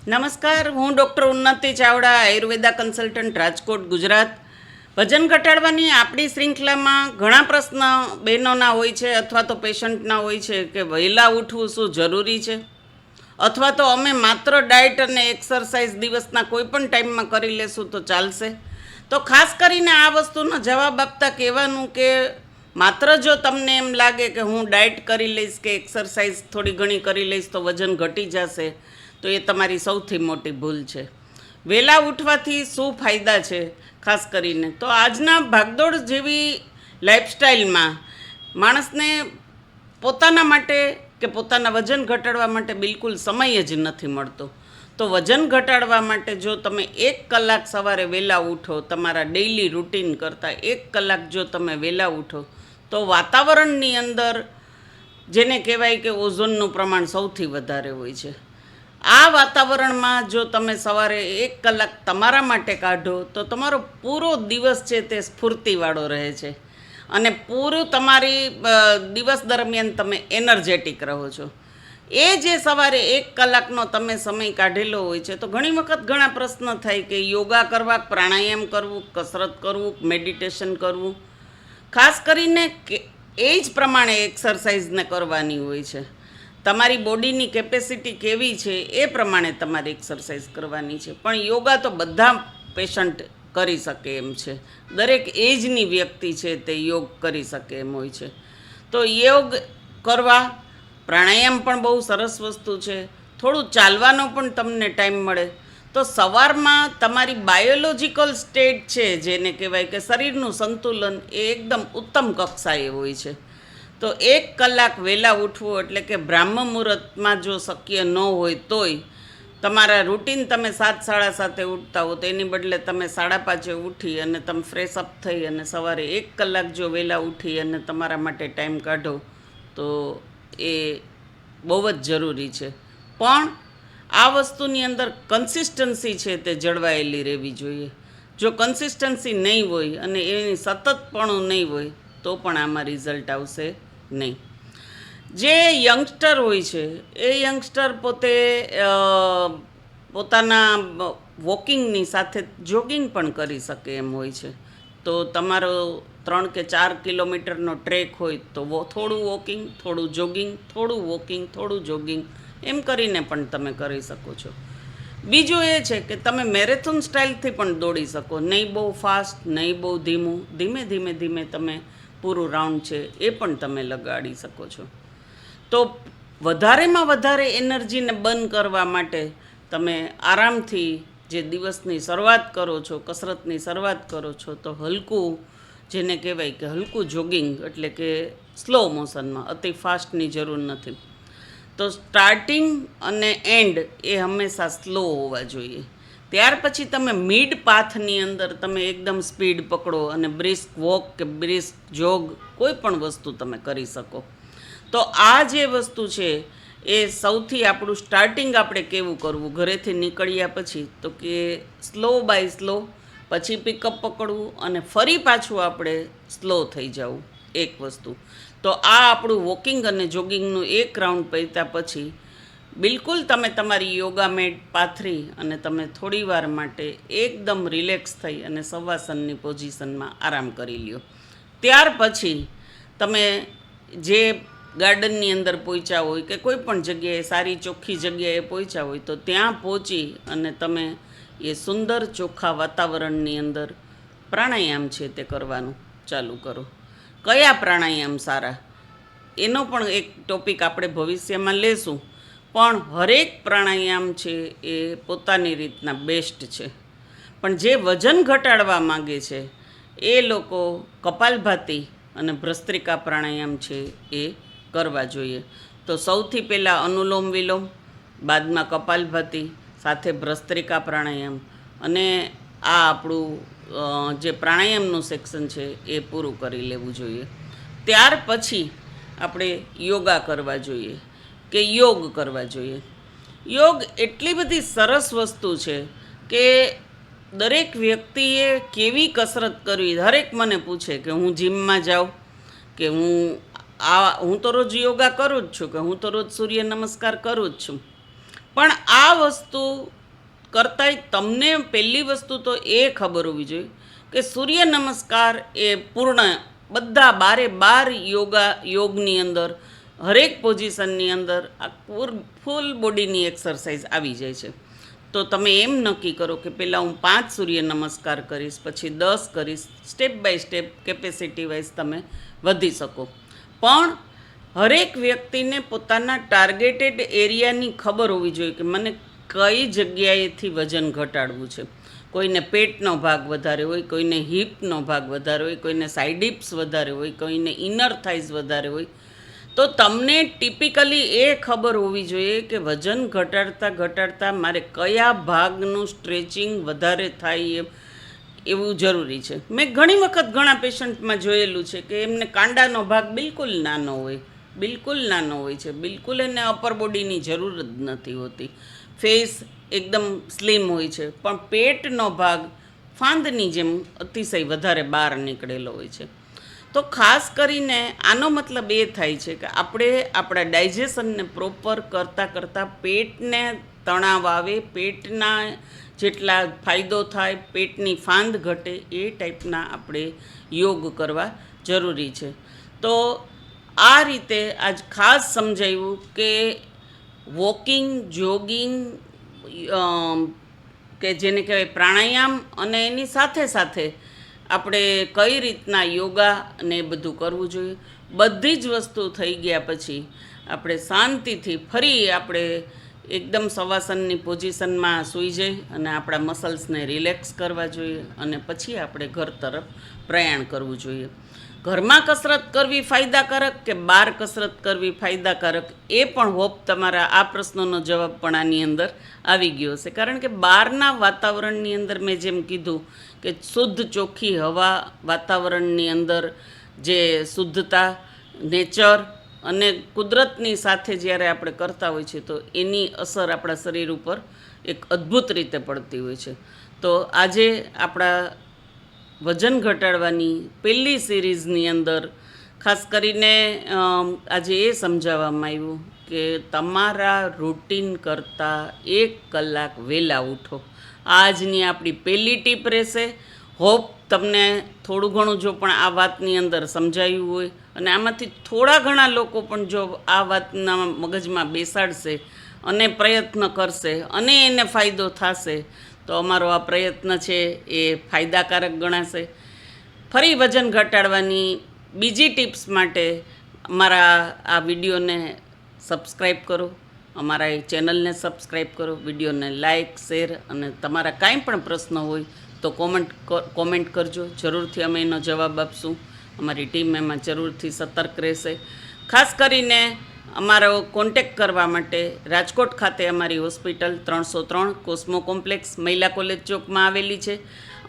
નમસ્કાર, હું ડૉક્ટર ઉન્નતિ ચાવડા, આયુર્વેદા કન્સલ્ટન્ટ, રાજકોટ, ગુજરાત. વજન ઘટાડવાની આપણી શૃંખલામાં ઘણા પ્રશ્ન બહેનોના હોય છે અથવા તો પેશન્ટના હોય છે કે વહેલા ઉઠવું શું જરૂરી છે, અથવા તો અમે માત્ર ડાયટ અને એક્સરસાઇઝ દિવસના કોઈ પણ ટાઈમમાં કરી લેશું તો ચાલશે. તો ખાસ કરીને આ વસ્તુનો જવાબ આપતા કહેવાનું કે માત્ર જો તમને એમ લાગે કે હું ડાયટ કરી લઈશ કે એક્સરસાઇઝ થોડી ઘણી કરી લઈશ તો વજન ઘટી જશે, તો એ તમારી સૌથી મોટી ભૂલ છે. વહેલા ઉઠવાથી શું ફાયદા છે? ખાસ કરીને તો આજના ભાગદોડ જેવી લાઈફસ્ટાઈલમાં માણસને પોતાના માટે કે પોતાના વજન ઘટાડવા માટે બિલકુલ સમય જ નથી મળતો. તો વજન ઘટાડવા માટે જો તમે 1 કલાક સવારે વહેલા ઉઠો, તમારા ડેઇલી રૂટીન કરતાં 1 કલાક જો તમે વહેલા ઉઠો, તો વાતાવરણની અંદર જેને કહેવાય કે ઓઝોનનું પ્રમાણ સૌથી વધારે હોય છે. આ વાતાવરણમાં જો તમે સવારે 1 કલાક તમારા માટે કાઢો તો તમારો પૂરો દિવસ છે તે સ્ફૂર્તિવાળો રહે છે અને પૂરું તમારી દિવસ દરમિયાન તમે એનર્જેટિક રહો છો. એ જે સવારે 1 કલાકનો તમે સમય કાઢેલો હોય છે, તો ઘણી વખત ઘણા પ્રશ્ન થાય કે યોગા કરવા, પ્રાણાયામ કરવું, કસરત કરવું, મેડિટેશન કરવું. ખાસ કરીને એ જ પ્રમાણે એક્સરસાઇઝને કરવાની હોય છે. તમારી બોડીની કેપેસિટી કેવી છે એ પ્રમાણે તમારે એક્સરસાઇઝ કરવાની છે. પણ યોગા તો બધા પેશન્ટ કરી શકે એમ છે, દરેક એજની વ્યક્તિ છે તે યોગ કરી શકે એમ હોય છે. તો યોગ કરવા, પ્રાણાયામ પણ બહુ સરસ વસ્તુ છે. થોડું ચાલવાનો પણ તમને ટાઈમ મળે તો સવારમાં તમારી બાયોલોજિકલ સ્ટેટ છે, જેને કહેવાય કે શરીરનું સંતુલન, એ એકદમ ઉત્તમ કક્ષાએ હોય છે. તો 1 કલાક વહેલા ઉઠવું એટલે કે બ્રાહ્મ મુહૂર્તમાં જો શક્ય ન હોય તોય તમારા રૂટીન તમે 7, 7:30 ઉઠતા હો તો એની બદલે તમે 5:30 ઉઠી અને તમે ફ્રેશ અપ થઈ અને સવારે 1 કલાક જો વહેલા ઉઠી અને તમારા માટે ટાઈમ કાઢો તો એ બહુ જ જરૂરી છે. પણ આ વસ્તુની અંદર કન્સિસ્ટન્સી છે તે જળવાયેલી રહેવી જોઈએ. જો કન્સિસ્ટન્સી નહીં હોય અને એની સતતપણું નહીં હોય તો પણ આમાં રિઝલ્ટ આવશે નહીં. જે યંગસ્ટર હોય છે એ યંગસ્ટર પોતે પોતાના વોકિંગની સાથે જોગિંગ પણ કરી શકે એમ હોય છે. તો તમારો 3 કે 4 કિલોમીટરનો ટ્રેક હોય તો થોડું વોકિંગ, થોડું જોગિંગ, થોડું વોકિંગ, થોડું જોગિંગ, એમ કરીને પણ તમે કરી શકો છો. બીજું એ છે કે તમે મેરેથોન સ્ટાઇલથી પણ દોડી શકો. નહીં બહુ ફાસ્ટ, નહીં બહુ ધીમું, ધીમે ધીમે ધીમે તમે પૂરું રાઉન્ડ છે એ પણ તમે લગાડી શકો છો. તો વધારેમાં વધારે એનર્જીને બર્ન કરવા માટે તમે આરામથી જે દિવસની શરૂઆત કરો છો, કસરતની શરૂઆત કરો છો, તો હલકું, જેને કહેવાય કે હલકું જોગિંગ, એટલે કે સ્લો મોશનમાં, અતિ ફાસ્ટની જરૂર નથી. તો સ્ટાર્ટિંગ અને એન્ડ એ હંમેશા સ્લો હોવા જોઈએ. ત્યાર પછી તમે મિડ પાથની અંદર તમે એકદમ સ્પીડ પકડો અને બ્રિસ્ક વોક કે બ્રિસ્ક જોગ કોઈ પણ વસ્તુ તમે કરી શકો. તો આ જે વસ્તુ છે એ સૌથી આપણું સ્ટાર્ટિંગ આપણે કેવું કરવું ઘરેથી નીકળ્યા પછી, તો કે સ્લો બાય સ્લો, પછી પિકઅપ પકડવું અને ફરી પાછું આપણે સ્લો થઈ જવું, એક વસ્તુ. તો આ આપણું વોકિંગ અને જોગિંગનું 1 રાઉન્ડ પત્યા પછી બિલકુલ તમે તમારી યોગા મેટ પાથરી અને તમે થોડી વાર માટે એકદમ રિલેક્સ થઈ અને શવાસનની પોઝિશનમાં આરામ કરી લ્યો. ત્યાર પછી તમે જે ગાર્ડનની અંદર પહોંચ્યા હોય કે કોઈ પણ જગ્યાએ સારી ચોખ્ખી જગ્યાએ પહોંચ્યા હોય તો ત્યાં પહોંચી અને તમે એ સુંદર ચોખ્ખા વાતાવરણની અંદર પ્રાણાયામ છે તે કરવાનું ચાલુ કરો. કયા પ્રાણાયામ સારા એનો પણ એક ટોપિક આપણે ભવિષ્યમાં લેશું. પણ હરેક પ્રાણાયામ છે એ પોતાની રીતના બેસ્ટ છે. પણ જે વજન ઘટાડવા માગે છે એ લોકો કપાલભાતિ અને ભસ્ત્રિકા પ્રાણાયામ છે એ કરવા જોઈએ. તો સૌથી પહેલાં અનુલોમ વિલોમ, બાદમાં કપાલભાતિ, સાથે ભસ્ત્રિકા પ્રાણાયામ, અને આ આપણું જે પ્રાણાયામનું સેક્શન છે એ પૂરું કરી લેવું જોઈએ. ત્યાર પછી આપણે યોગા કરવા જોઈએ કે યોગ કરવા જોઈએ. યોગ એટલી બધી સરસ વસ્તુ છે કે દરેક વ્યક્તિએ કેવી કસરત કરવી. દરેક મને પૂછે કે હું જિમમાં જાઉં કે હું તો રોજ યોગા કરું જ છું, કે હું તો રોજ સૂર્ય નમસ્કાર કરું જ છું. પણ આ વસ્તુ કરતાંય તમને પહેલી વસ્તુ તો એ ખબર હોવી જોઈએ કે સૂર્ય નમસ્કાર એ પૂર્ણ બધા 12 યોગની અંદર હરેક પોઝિશનની અંદર આ ફૂલ બોડીની એક્સરસાઇઝ આવી જાય છે. તો તમે એમ નક્કી કરો કે પહેલાં હું 5 સૂર્ય નમસ્કાર કરીશ, પછી 10 કરીશ. Step by step capacity wise તમે વધી શકો. પણ હરેક વ્યક્તિને પોતાના ટાર્ગેટેડ એરિયાની ખબર હોવી જોઈએ કે મને કઈ જગ્યાએથી વજન ઘટાડવું છે. કોઈને પેટનો ભાગ વધારે હોય, કોઈને હિપનો ભાગ વધારે હોય, કોઈને સાઇડ હિપ્સ વધારે હોય, કોઈને ઇનર થાઇઝ વધારે હોય. તો તમને ટિપિકલી એ ખબર હોવી જોઈએ કે વજન ઘટાડતા મારે કયા ભાગનું સ્ટ્રેચિંગ વધારે થાય એવું જરૂરી છે. મેં ઘણી વખત ઘણા પેશન્ટમાં જોયેલું છે કે એમને કાંડાનો ભાગ બિલકુલ નાનો હોય છે, બિલકુલ એને અપર બોડીની જરૂર જ નથી હોતી. ફેસ એકદમ સ્લિમ હોય છે, પણ પેટનો ભાગ ફાંદની જેમ અતિશય વધારે બહાર નીકળેલો હોય છે. તો ખાસ કરીને આનો મતલબ એ થાય છે કે આપણે આપણા ડાયજેશનને પ્રોપર કરતાં પેટને તણાવ આવે, પેટના જેટલા ફાયદો થાય, પેટની ફાંદ ઘટે એ ટાઈપના આપણે યોગ કરવા જરૂરી છે. તો આ રીતે આજ ખાસ સમજાવ્યું કે વોકિંગ, જોગિંગ, કે જેને કહેવાય પ્રાણાયામ, અને એની સાથે સાથે આપણે કઈ રીતના યોગા અને એ બધું કરવું જોઈએ. બધી જ વસ્તુ થઈ ગયા પછી આપણે શાંતિથી ફરી આપણે એકદમ શવાસનની પોઝિશનમાં સૂઈ જઈ અને આપણા મસલ્સને રિલેક્સ કરવા જોઈએ, અને પછી આપણે ઘર તરફ પ્રયાણ કરવું જોઈએ. ઘરમાં કસરત કરવી ફાયદાકારક કે બહાર કસરત કરવી ફાયદાકારક, એ પણ હોપ તમારા આ પ્રશ્નનો જવાબ પણ આની અંદર આવી ગયો હશે. કારણ કે બહારના વાતાવરણની અંદર મેં જેમ કીધું કે શુદ્ધ ચોખ્ખી હવા, વાતાવરણની અંદર જે શુદ્ધતા, નેચર અને કુદરતની સાથે જ્યારે આપણે કરતા હોય છે તો એની અસર આપણા શરીર ઉપર એક અદ્ભુત રીતે પડતી હોય છે. તો આજે આપણા વજન ઘટાડવાની પહેલી સિરીઝની અંદર ખાસ કરીને આજે એ સમજાવવામાં આવ્યું કે તમારા રૂટીન કરતાં 1 કલાક વહેલા ઉઠો. આજની આપણી પહેલી ટીપ રહેશે. હોપ તમને થોડું ઘણું જો પણ આ વાતની અંદર સમજાયું હોય, અને આમાંથી થોડા ઘણા લોકો પણ જો આ વાતના મગજમાં બેસાડશે અને પ્રયત્ન કરશે અને એને ફાયદો થશે, તો અમારો આ પ્રયત્ન છે એ ફાયદાકારક ગણાશે. ફરી વજન ઘટાડવાની બીજી ટિપ્સ માટે અમારા આ વિડીયોને સબસ્ક્રાઈબ કરો, અમારા એ ચેનલને સબસ્ક્રાઈબ કરો, વિડીયોને લાઇક, શેર, અને તમારા કાંઈ પણ પ્રશ્ન હોય તો કોમેન્ટ કરજો. જરૂરથી અમે એનો જવાબ આપશું. અમારી ટીમ એમાં જરૂરથી સતર્ક રહેશે. ખાસ કરીને અમારો કોન્ટેક્ટ કરવા માટે રાજકોટ ખાતે અમારી હોસ્પિટલ 303 કોસ્મો કોમ્પ્લેક્સ મહિલા કોલેજ ચોકમાં આવેલી છે.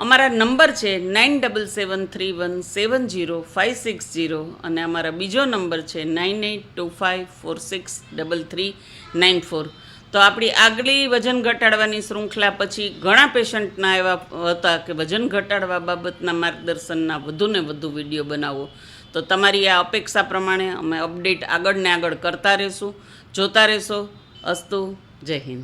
અમારા નંબર છે 9773170560, અને અમારા બીજો નંબર છે 9825463394. તો આપણી આગલી વજન ઘટાડવાની શૃંખલા પછી ઘણા પેશન્ટના એવા હતા કે વજન ઘટાડવા બાબતના માર્ગદર્શનના વધુને વધુ વિડીયો બનાવો. તો તમારી આ અપેક્ષા પ્રમાણે અમે અપડેટ આગળ ને આગળ કરતા રહેશું. જોતા રહેશો. અસ્તુ. જય હિન્દ.